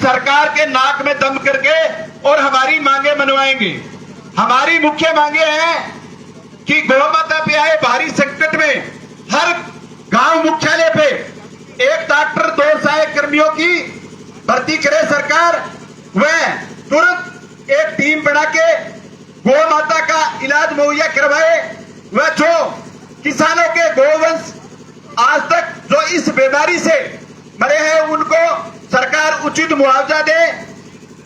सरकार के नाक में दम करके और हमारी मांगे मनवाएंगे। हमारी मुख्य मांगे हैं कि गौ माता पे आए भारी संकट में हर गांव मुख्यालय पे एक डॉक्टर 2 सहायक कर्मियों की भर्ती करे सरकार। वह तुरंत एक टीम बना के गौ माता का इलाज मुहैया करवाए। वह जो किसानों के गोवंश आज तक जो इस बीमारी से मरे हैं उनको सरकार उचित मुआवजा दे।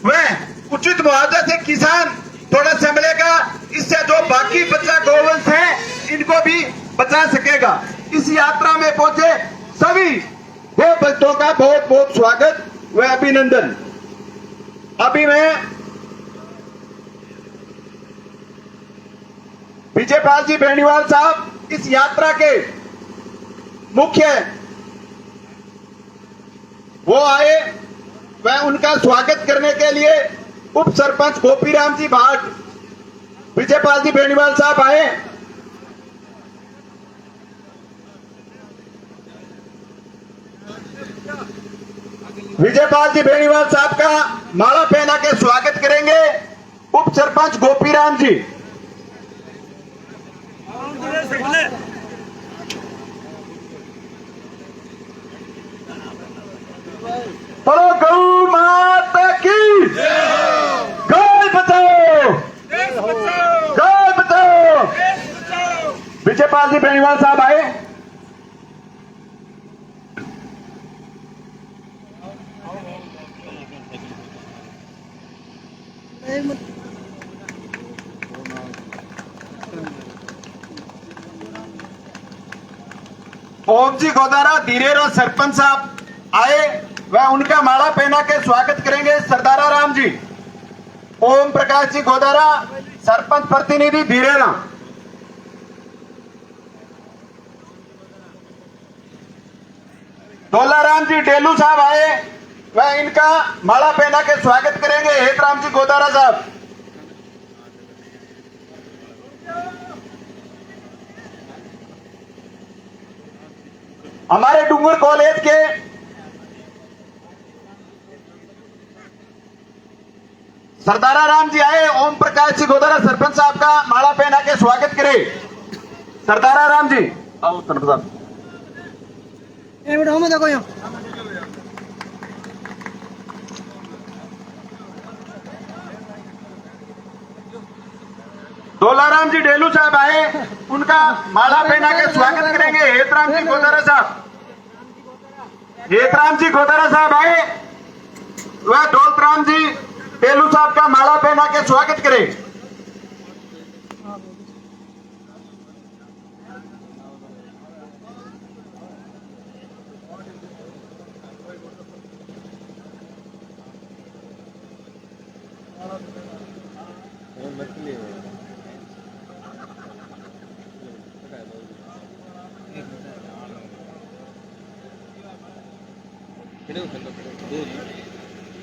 वह उचित मुआवजा से किसान थोड़ा संभलेगा, इससे जो बाकी बचा गोवंश है इनको भी बचा सकेगा। इस यात्रा में पहुंचे सभी गौ भक्तों का बहुत बहुत स्वागत व अभिनंदन। अभी मैं विजयपाल जी बेनीवाल साहब इस यात्रा के मुख्य वो आए, वह उनका स्वागत करने के लिए उप सरपंच गोपीराम जी भाट विजयपाल जी बेनीवाल साहब आए। विजयपाल जी बेनीवाल साहब का माला पहना के स्वागत करेंगे उप सरपंच गोपीराम जी। बोलो गौ माता की गौ बचाओ, गौ बचाओ। विजयपाल जी बेनीवाल साहब आए। ओम जी गोदारा धीरेरा सरपंच साहब आए, वह उनका माला पहना के स्वागत करेंगे सरदारा राम जी। ओम प्रकाश जी गोदारा सरपंच प्रतिनिधि धीरेरा। डोलाराम जी डेलू साहब आए, वह इनका माला पहना के स्वागत करेंगे हेतराम जी गोदारा साहब। हमारे डूंगर कॉलेज के सरदारा राम जी आए, ओम प्रकाश जी गोदारा सरपंच साहब का माला पहना के स्वागत करे। सरदारा राम जी आओ सरपंच साहब। डोलाराम जी डेलू साहब आए, उनका माला पहना के स्वागत करेंगे हेतराम जी गोदारा साहब। हेतराम जी गोदारा साहब आए, वह दौलतराम जी डेलू साहब का माला पहना के स्वागत करें।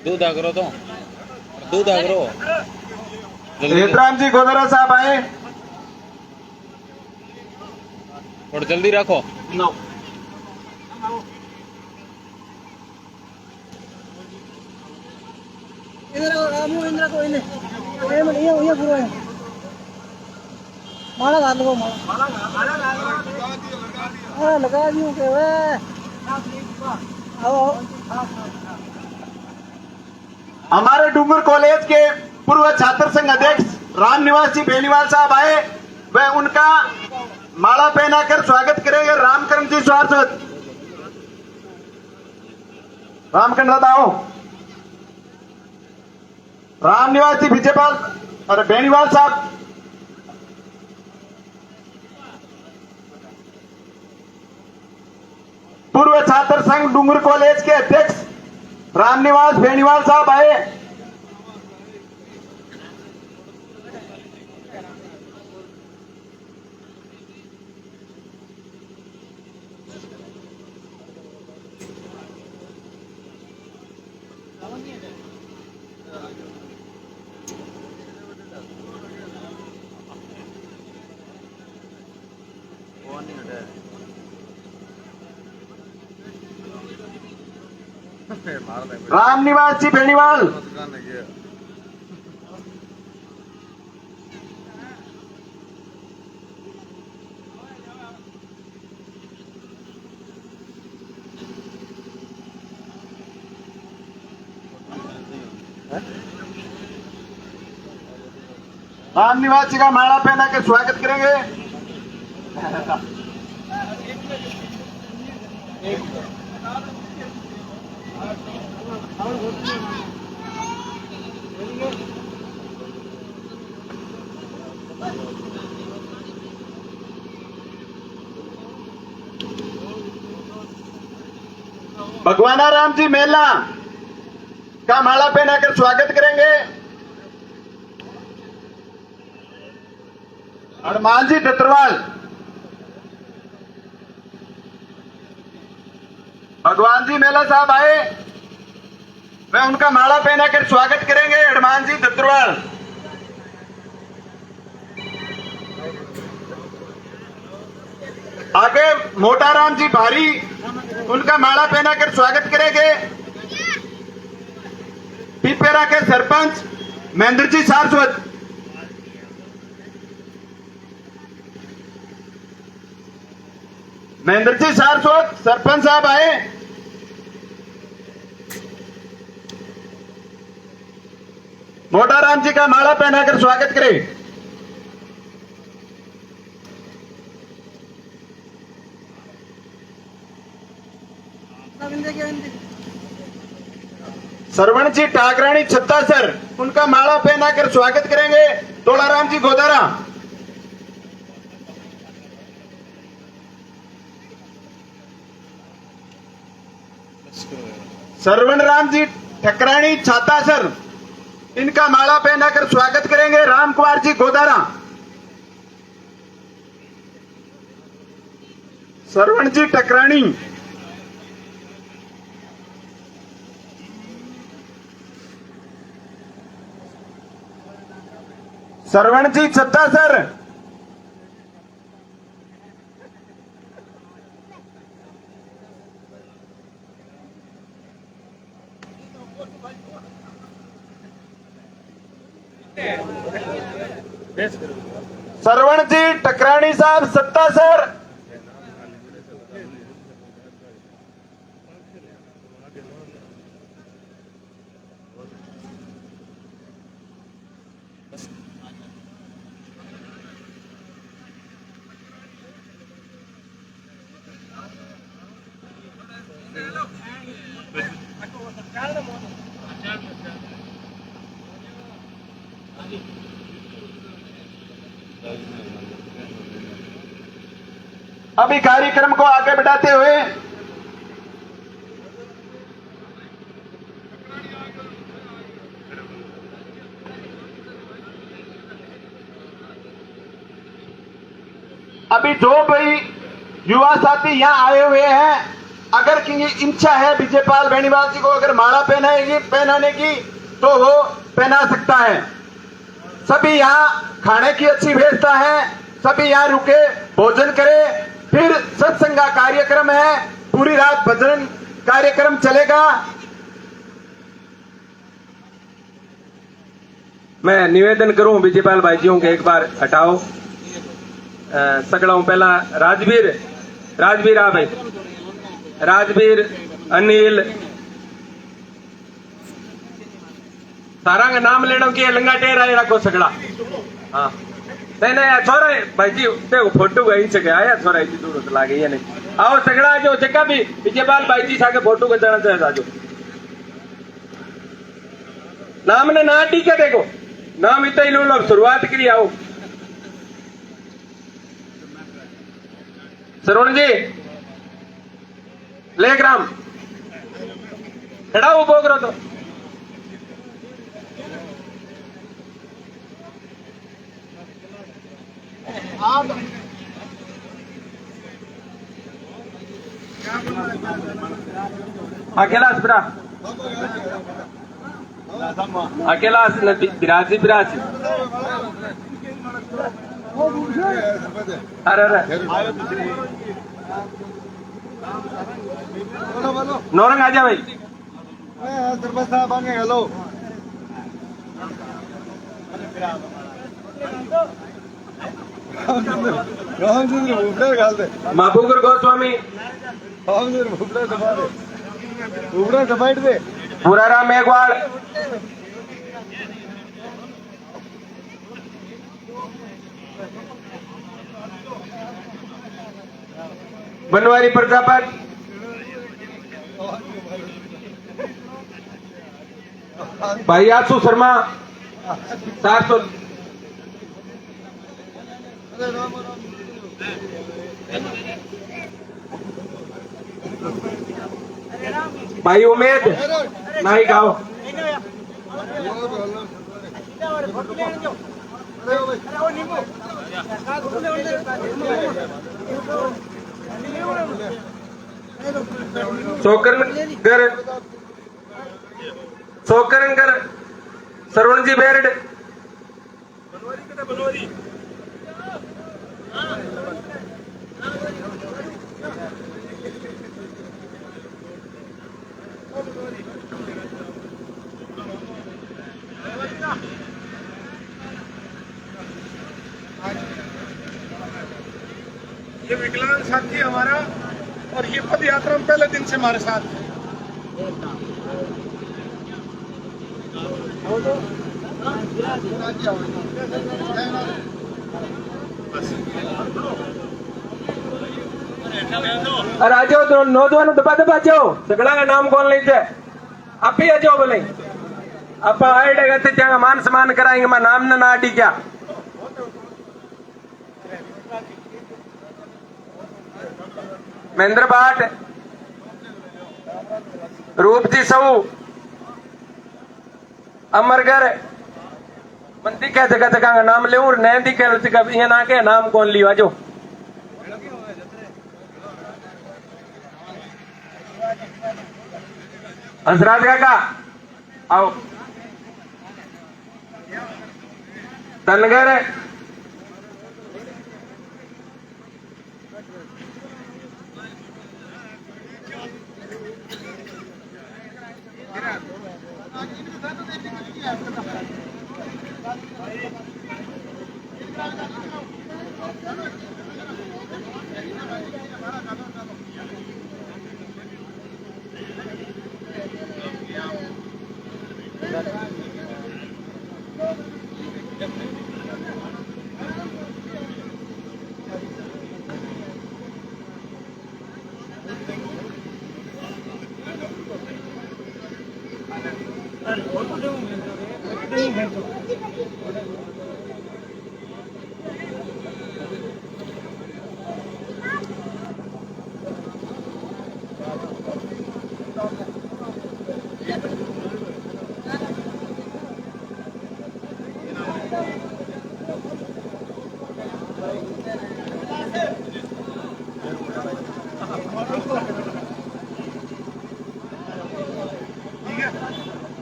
दूध आगरो तो दूध आगरो। हेतराम जी गोदारा साहब आए और जल्दी रखो। नो माला डाल लो, माला लगा दियो के हमारे डूंगर कॉलेज के पूर्व छात्र संघ अध्यक्ष राम निवास जी बेनीवाल साहब आए, वह उनका माला पहनाकर स्वागत करेंगे रामकरण जी स्वार्थवत। रामकरण आओ। राम निवास जी विजयपाल और बेनीवाल साहब। पूर्व छात्र संघ डूंगर कॉलेज के अध्यक्ष रामनिवास बेनीवाल साहब आए। राम निवास जी बेनीवाल, राम निवास जी का माला पहना कर स्वागत करेंगे। भगवाना राम जी मेला का माला पहनाकर स्वागत करेंगे। हनुमान जी दत्तरवाल, भगवान जी मेला साहब आए, वे उनका माला पहनाकर स्वागत करेंगे। हनुमान जी दत्तरवाल, आगे मोटाराम जी भारी, उनका माला पहनाकर स्वागत करेंगे। पिपेरा के सरपंच महेंद्र जी सारस्वत, महेंद्र जी सारस्वत सरपंच साहब आए। मोटाराम जी का माला पहनाकर स्वागत करें। सरवण जी ठाकरानी छत्ता सर, उनका माला पहनाकर स्वागत करेंगे। तोलाराम जी गोदारा, सरवण राम जी ठकरानी छाता सर, इनका माला पहनाकर स्वागत करेंगे। राम कुमार जी गोदारा, सरवण जी ठकरानी, सरवण जी छत्ता सर, सरवण जी टकरानी साहब सत्ता सर, अभी कार्यक्रम को आगे बढ़ाते हुए अभी जो भी युवा साथी यहां आए हुए हैं, अगर की इच्छा है विजयपाल बेनीवाल जी को अगर माला पहनाने की तो वो पहना सकता है। सभी यहां खाने की अच्छी व्यवस्था है, सभी यहां रुके भोजन करें। फिर सत्संग का कार्यक्रम है, पूरी रात भजन कार्यक्रम चलेगा। मैं निवेदन करूं विजयपाल भाईजियों के एक बार हटाओ सकड़ा पहला राजवीर आ भाई, राजवीर अनिल सारा का नाम लेना कि लंगा टेर आए रखो सकड़ा। हाँ नहीं छोरा भाई जी देखो फोटो गई से आया छोरा इतनी दूर से लागे ये नहीं आओ सगड़ा जो जगह भी विजयपाल भाई जी साके फोटो को जाना चाहे साजो नाम ने ना ठीक है। देखो नाम इतना ही लो शुरुआत करी आओ सरवण जी ले ग्राम खड़ा हो बोग रहा तो अकेला अकेला बिरासी अरे नौरंग आजा भाई सरपंच साहब आगे हेलो रामचंद्र भूपड़ा गाल दे माबूकर गोस्वामी, रामचंद्र भूपड़ा दबा दे भूपड़ा दबाइट दे बुराराम मेघवाल, बनवारी प्रजापत, भाई आसू शर्मा 400, भाई उमेद नाई गाँव, सोकरनगर सरवण जी बेरड, ये विकलांग साथी हमारा और ये पद यात्रा में पहले दिन से हमारे साथ है। और आ जाओ तो नौजवान दबा दबा जाओ, सगड़ा का नाम कौन लेते आप ही आ जाओ बोले आप आए गए क्या मान सम्मान कराएंगे, मैं नाम ना आटी क्या महेंद्र भाट, रूपजी साहू, अमरगर मंदी क्या जगह जगह का नाम ले और नैंदी क्या ये ना के नाम कौन लियो आजो हंसराज काका आओ, धनगर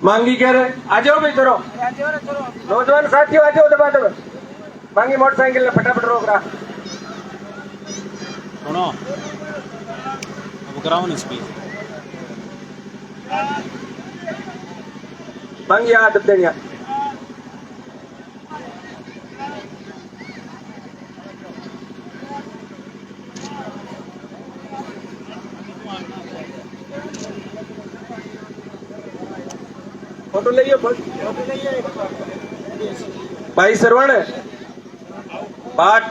मांगी कह रहे आ जाओ भाई चलो नौजवान साथियों आ जाओ दबा दबा मांगी मोटरसाइकिल ने फटाफट रोक रहा सुनो अब कराओ ना स्पीच मांगी हाथ देनिया फोटो लियो भाई सरवण भाट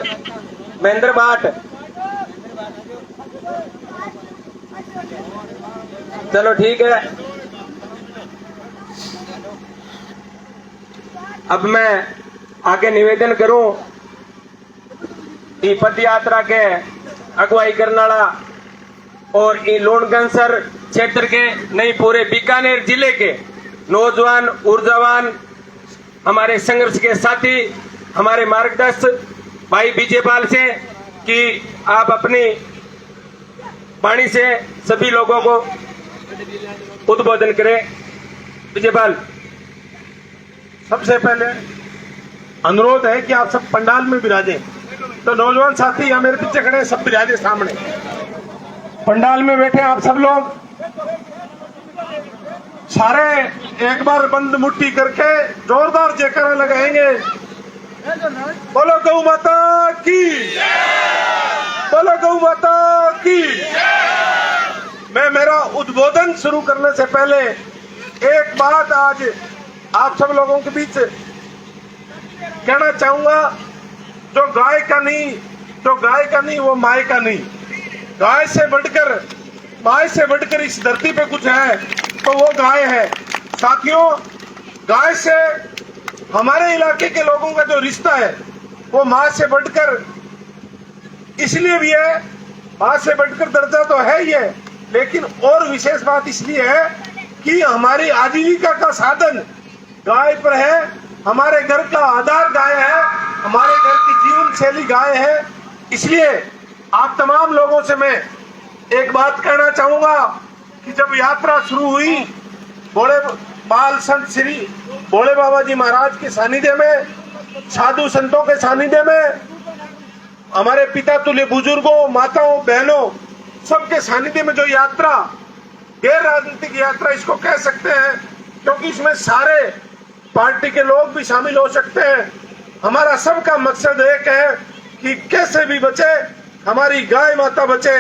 महेंद्र भाट चलो ठीक है। अब मैं आगे निवेदन करूं कि पद यात्रा के अगुवाई करने वाला और ये लोणगंसर क्षेत्र के नहीं पूरे बीकानेर जिले के नौजवान ऊर्जावान हमारे संघर्ष के साथी हमारे मार्गदर्शक भाई विजयपाल से कि आप अपनी वाणी से सभी लोगों को उद्बोधन करें। विजयपाल सबसे पहले अनुरोध है कि आप सब पंडाल में विराजें। तो नौजवान साथी यहाँ मेरे पीछे खड़े हैं, सब विराजे सामने पंडाल में बैठे आप सब लोग। सारे एक बार बंद मुट्ठी करके जोरदार जयकारा लगाएंगे। बोलो गौ माता की, बोलो गौ माता की। मैं मेरा उद्बोधन शुरू करने से पहले एक बात आज आप सब लोगों के बीच कहना चाहूंगा। जो गाय का नहीं वो माय का नहीं। गाय से बढ़कर, माय से बढ़कर इस धरती पे कुछ है तो वो गाय है। साथियों, गाय से हमारे इलाके के लोगों का जो रिश्ता है वो माँ से बढ़कर इसलिए भी है, माँ से बढ़कर दर्जा तो है ही है, लेकिन और विशेष बात इसलिए है कि हमारी आजीविका का साधन गाय पर है। हमारे घर का आधार गाय है, हमारे घर की जीवन शैली गाय है। इसलिए आप तमाम लोगों से मैं एक बात कहना चाहूंगा कि जब यात्रा शुरू हुई भोले बाल संत श्री भोले बाबा जी महाराज के सानिध्य में, साधु संतों के सानिध्य में, हमारे पिता तुल्य बुजुर्गों, माताओं, बहनों सबके सानिध्य में जो यात्रा, गैर राजनीतिक यात्रा इसको कह सकते हैं, क्योंकि इसमें सारे पार्टी के लोग भी शामिल हो सकते हैं। हमारा सबका मकसद एक है कि कैसे भी बचे, हमारी गाय माता बचे।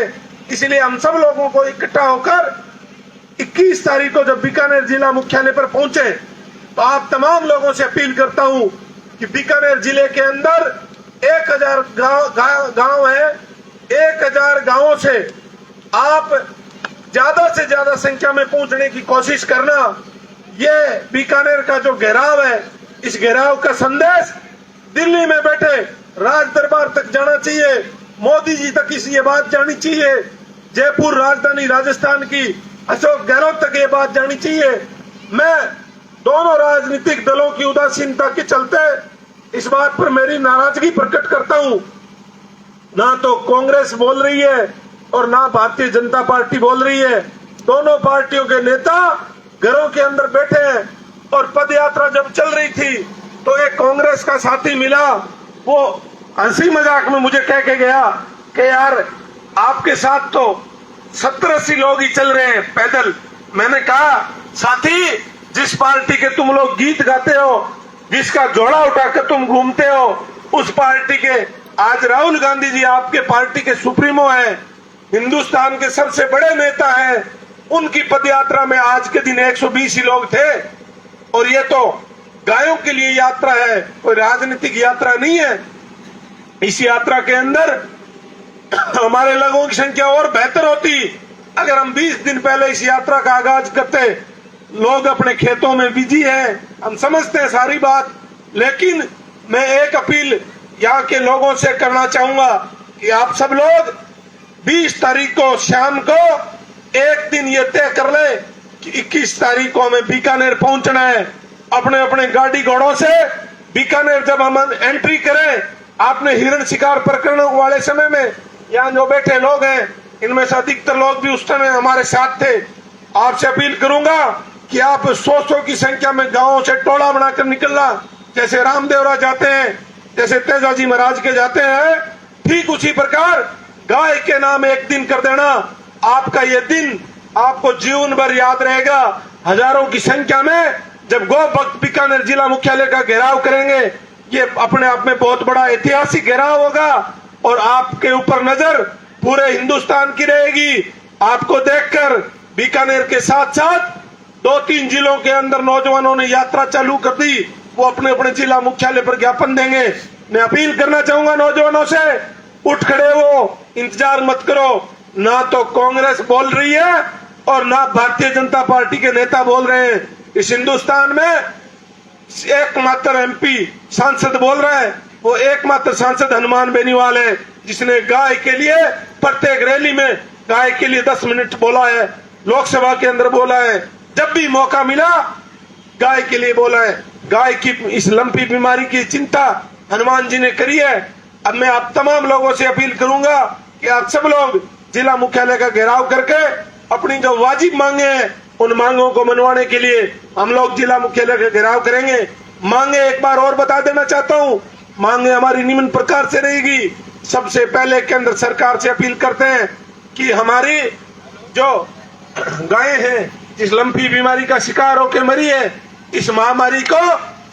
इसलिए हम सब लोगों को इकट्ठा होकर 21 तारीख को जब बीकानेर जिला मुख्यालय पर पहुंचे तो आप तमाम लोगों से अपील करता हूं कि बीकानेर जिले के अंदर 1000 गांव है। 1000 गांवों से आप ज्यादा से ज्यादा संख्या में पहुंचने की कोशिश करना। ये बीकानेर का जो घेराव है, इस घेराव का संदेश दिल्ली में बैठे राज दरबार तक जाना चाहिए, मोदी जी तक ये बात जानी चाहिए, जयपुर राजधानी राजस्थान की अशोक गहलोत तक ये बात जानी चाहिए। मैं दोनों राजनीतिक दलों की उदासीनता के चलते इस बात पर मेरी नाराजगी प्रकट करता हूं। ना तो कांग्रेस बोल रही है और ना भारतीय जनता पार्टी बोल रही है। दोनों पार्टियों के नेता घरों के अंदर बैठे हैं। और पद यात्रा जब चल रही थी तो एक कांग्रेस का साथी मिला, वो हंसी मजाक में मुझे कह के गया कि यार आपके साथ तो 70-80 लोग ही चल रहे हैं पैदल। मैंने कहा साथी, जिस पार्टी के तुम लोग गीत गाते हो, जिसका जोड़ा उठाकर तुम घूमते हो, उस पार्टी के आज राहुल गांधी जी आपके पार्टी के सुप्रीमो हैं, हिंदुस्तान के सबसे बड़े नेता हैं। उनकी पदयात्रा में आज के दिन 120 ही लोग थे। और ये तो गायों के लिए यात्रा है, कोई राजनीतिक यात्रा नहीं है। इस यात्रा के अंदर हमारे लोगों की संख्या और बेहतर होती अगर हम 20 दिन पहले इस यात्रा का आगाज करते। लोग अपने खेतों में बिजी हैं, हम समझते हैं सारी बात, लेकिन मैं एक अपील यहाँ के लोगों से करना चाहूंगा कि आप सब लोग 20 तारीख को शाम को एक दिन ये तय कर ले कि 21 तारीख को हमें बीकानेर पहुंचना है। अपने अपने गाड़ी घोड़ों से बीकानेर जब हम एंट्री करें, आपने हिरण शिकार प्रकरण वाले समय में यहाँ जो बैठे लोग हैं, इनमें से अधिकतर लोग भी उस समय हमारे साथ थे। आपसे अपील करूंगा कि आप 100 की संख्या में गांवों से टोला बनाकर निकलना। जैसे रामदेवरा जाते हैं, जैसे तेजाजी महाराज के जाते हैं, ठीक उसी प्रकार गाय के नाम एक दिन कर देना। आपका ये दिन आपको जीवन भर याद रहेगा। हजारों की संख्या में जब गौ भक्त बीकानेर जिला मुख्यालय का घेराव करेंगे, ये अपने आप में बहुत बड़ा ऐतिहासिक घेराव होगा और आपके ऊपर नजर पूरे हिंदुस्तान की रहेगी। आपको देखकर बीकानेर के साथ साथ 2-3 जिलों के अंदर नौजवानों ने यात्रा चालू कर दी, वो अपने अपने जिला मुख्यालय पर ज्ञापन देंगे। मैं अपील करना चाहूंगा नौजवानों से, उठ खड़े हो, इंतजार मत करो। ना तो कांग्रेस बोल रही है और ना भारतीय जनता पार्टी के नेता बोल रहे हैं। इस हिंदुस्तान में एकमात्र एमपी सांसद बोल रहा है, वो एकमात्र सांसद हनुमान बेनीवाल है, जिसने गाय के लिए प्रत्येक रैली में गाय के लिए 10 मिनट बोला है, लोकसभा के अंदर बोला है, जब भी मौका मिला गाय के लिए बोला है। गाय की इस लंपी बीमारी की चिंता हनुमान जी ने करी है। अब मैं आप तमाम लोगों से अपील करूंगा कि आप सब लोग जिला मुख्यालय का घेराव करके अपनी जो वाजिब मांगे हैं उन मांगों को मनवाने के लिए हम लोग जिला मुख्यालय का घेराव करेंगे। मांगे एक बार और बता देना चाहता हूं, मांगे हमारी निम्न प्रकार से रहेगी। सबसे पहले केंद्र सरकार से अपील करते हैं कि हमारी जो गायें हैं जिस लंपी बीमारी का शिकार होकर मरी है, इस महामारी को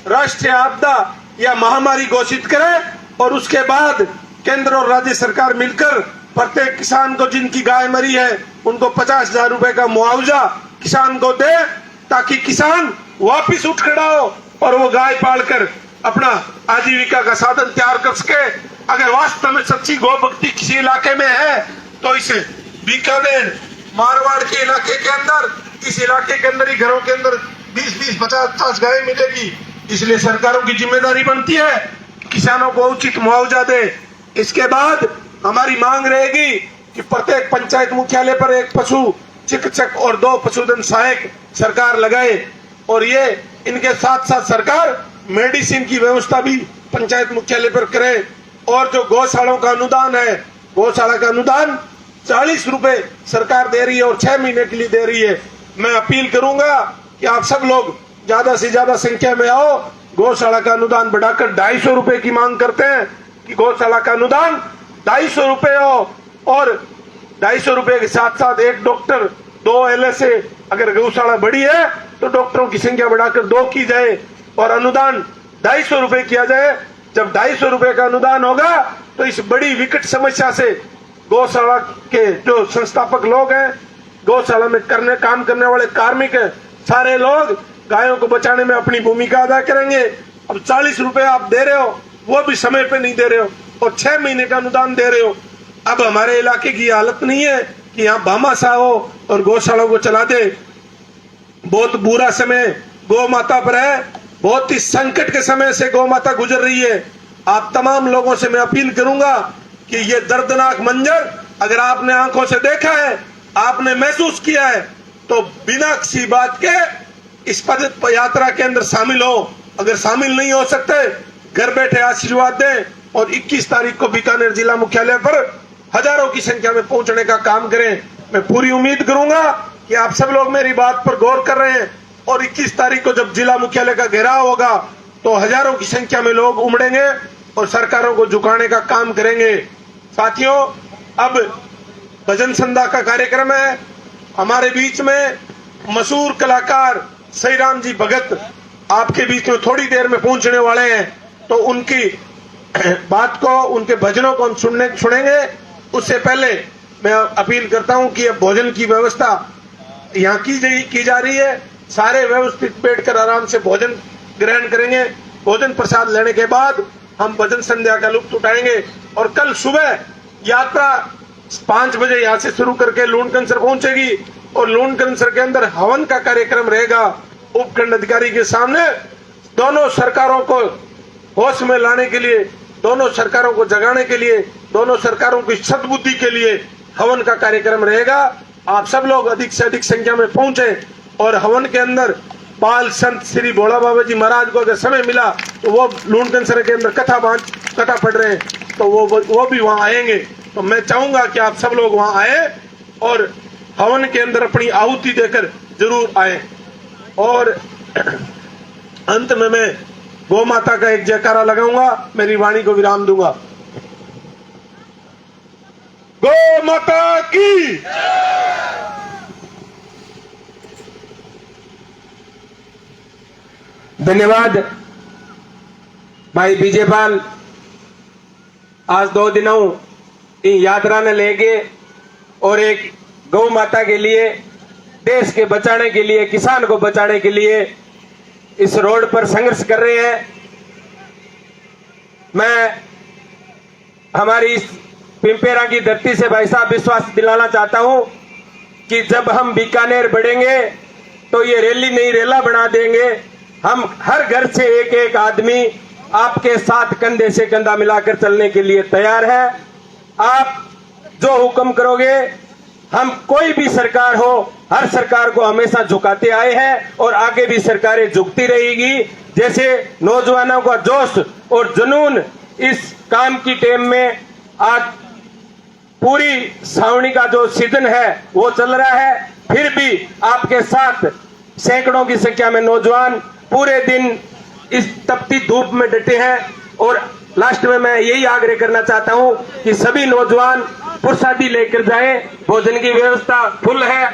राष्ट्रीय आपदा या महामारी घोषित करें और उसके बाद केंद्र और राज्य सरकार मिलकर प्रत्येक किसान को जिनकी गाय मरी है उनको 50,000 रुपए का मुआवजा किसान को दे, ताकि किसान वापिस उठ खड़ा हो और वो गाय पालकर अपना आजीविका का साधन तैयार कर सके। अगर वास्तव में सच्ची गौ भक्ति किसी इलाके में है तो इसे बीकानेर मारवाड़ के इलाके के अंदर, इस इलाके के अंदर ही घरों के अंदर 20-20, 50-50 गाय मिलेगी। इसलिए सरकारों की जिम्मेदारी बनती है किसानों को उचित मुआवजा दे। इसके बाद हमारी मांग रहेगी कि प्रत्येक पंचायत मुख्यालय पर एक पशु चिकित्सक और 2 पशुधन सहायक सरकार लगाए, और ये इनके साथ साथ सरकार मेडिसिन की व्यवस्था भी पंचायत मुख्यालय पर करे। और जो गौशालाओं का अनुदान है, गौशाला का अनुदान 40 रुपए सरकार दे रही है और 6 महीने के लिए दे रही है। मैं अपील करूंगा कि आप सब लोग ज्यादा से ज्यादा संख्या में आओ। गौशाला का अनुदान बढ़ाकर 250 रुपए की मांग करते हैं कि गौशाला का अनुदान 250 रुपए हो, और 250 रुपए के साथ साथ एक डॉक्टर 2 LSA, अगर गौशाला बड़ी है तो डॉक्टरों की संख्या बढ़ाकर 2 की जाए और अनुदान 250 रुपए किया जाए। जब 250 रुपए का अनुदान होगा तो इस बड़ी विकट समस्या से गौशाला के जो संस्थापक लोग हैं, गौशाला में काम करने वाले कार्मिक हैं, सारे लोग गायों को बचाने में अपनी भूमिका अदा करेंगे। अब 40 रुपए आप दे रहे हो, वो भी समय पे नहीं दे रहे हो, और 6 महीने का अनुदान दे रहे हो। अब हमारे इलाके की हालत नहीं है कि यहाँ भामाशाह हो और गौशालाओं को चला दे। बहुत बुरा समय गौ माता पर है, बहुत ही संकट के समय से गौ माता गुजर रही है। आप तमाम लोगों से मैं अपील करूंगा कि ये दर्दनाक मंजर अगर आपने आंखों से देखा है, आपने महसूस किया है, तो बिना किसी बात के इस पद यात्रा के अंदर शामिल हो। अगर शामिल नहीं हो सकते, घर बैठे आशीर्वाद दें और 21 तारीख को बीकानेर जिला मुख्यालय पर हजारों की संख्या में पहुंचने का काम करें। मैं पूरी उम्मीद करूंगा कि आप सब लोग मेरी बात पर गौर कर रहे हैं, और 21 तारीख को जब जिला मुख्यालय का घेराव होगा तो हजारों की संख्या में लोग उमड़ेंगे और सरकारों को झुकाने का काम करेंगे। साथियों, अब भजन संध्या का कार्यक्रम है। हमारे बीच में मशहूर कलाकार सई राम जी भगत आपके बीच में थोड़ी देर में पहुंचने वाले हैं, तो उनकी बात को, उनके भजनों को हम सुनेंगे। उससे पहले मैं अपील करता हूं कि अब भोजन की व्यवस्था यहाँ की जा रही है। सारे व्यवस्थित बैठकर आराम से भोजन ग्रहण करेंगे। भोजन प्रसाद लेने के बाद हम भजन संध्या का लुत्फ उठाएंगे, और कल सुबह यात्रा 5 बजे यहाँ से शुरू करके लूणकंसर पहुंचेगी, और लूणकंसर के अंदर हवन का कार्यक्रम रहेगा। उपखंड अधिकारी के सामने दोनों सरकारों को होश में लाने के लिए, दोनों सरकारों को जगाने के लिए, दोनों सरकारों की सद्बुद्धि के लिए हवन का कार्यक्रम रहेगा। आप सब लोग अधिक से अधिक संख्या में पहुंचे, और हवन के अंदर बाल संत श्री भोला बाबा जी महाराज को अगर समय मिला तो वो लूणकंसर के अंदर कथा पढ़ रहे हैं, तो वो भी वहां आएंगे। तो मैं चाहूंगा कि आप सब लोग वहां आए और हवन के अंदर अपनी आहुति देकर जरूर आए। और अंत में मैं गौ माता का एक जयकारा लगाऊंगा, मेरी वाणी को विराम दूंगा। गौ माता की, धन्यवाद भाई बीजेपाल। आज 2 दिनों यात्रा ने लेके और एक गौ माता के लिए, देश के बचाने के लिए, किसान को बचाने के लिए इस रोड पर संघर्ष कर रहे हैं। मैं हमारी इस पिंपेरा की धरती से भाई साहब विश्वास दिलाना चाहता हूं कि जब हम बीकानेर बढ़ेंगे तो ये रैली नहीं रेला बना देंगे। हम हर घर से एक एक आदमी आपके साथ कंधे से कंधा मिलाकर चलने के लिए तैयार है। आप जो हुक्म करोगे, हम कोई भी सरकार हो, हर सरकार को हमेशा झुकाते आए हैं और आगे भी सरकारें झुकती रहेगी। जैसे नौजवानों का जोश और जुनून इस काम की टेम में, आज पूरी सावनी का जो सीजन है वो चल रहा है, फिर भी आपके साथ सैकड़ों की संख्या में नौजवान पूरे दिन इस तपती धूप में डटे हैं। और लास्ट में मैं यही आग्रह करना चाहता हूं कि सभी नौजवान प्रसादी लेकर जाएं। भोजन की व्यवस्था फुल है।